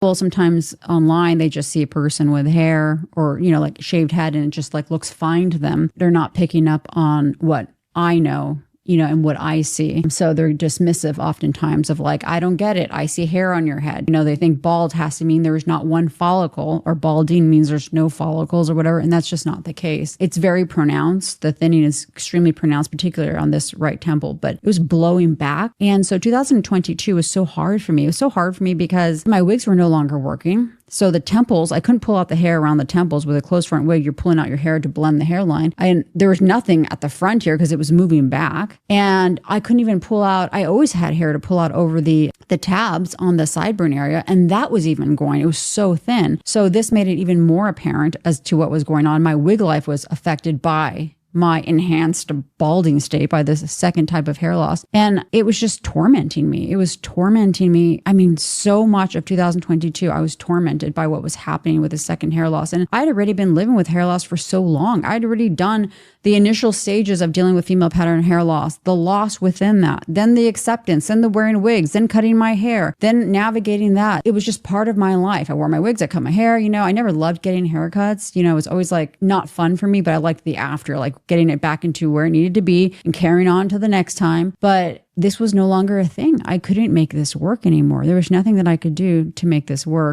Well, sometimes online they just see a person with hair or, like shaved head and it just like looks fine to them. They're not picking up on what I know, and what I see. So they're dismissive oftentimes of like, I don't get it. I see hair on your head. They think bald has to mean there's not one follicle, or balding means there's no follicles or whatever. And that's just not the case. It's very pronounced. The thinning is extremely pronounced, particularly on this right temple, but it was blowing back. And so 2022 was so hard for me. It was so hard for me because my wigs were no longer working. So the temples, I couldn't pull out the hair around the temples with a closed front wig. You're pulling out your hair to blend the hairline. And there was nothing at the front here because it was moving back. And I couldn't even pull out, I always had hair to pull out over the tabs on the sideburn area. And that was even going, it was so thin. So this made it even more apparent as to what was going on. My wig life was affected by my enhanced balding state, by this second type of hair loss. And it was just tormenting me. It was tormenting me. I mean, so much of 2022, I was tormented by what was happening with the second hair loss. And I'd already been living with hair loss for so long. I'd already done the initial stages of dealing with female pattern hair loss, the loss within that, then the acceptance, then the wearing wigs, then cutting my hair, then navigating that. It was just part of my life. I wore my wigs, I cut my hair, I never loved getting haircuts. It was always like not fun for me, but I liked the after, like getting it back into where it needed to be and carrying on to the next time. But this was no longer a thing. I couldn't make this work anymore. There was nothing that I could do to make this work.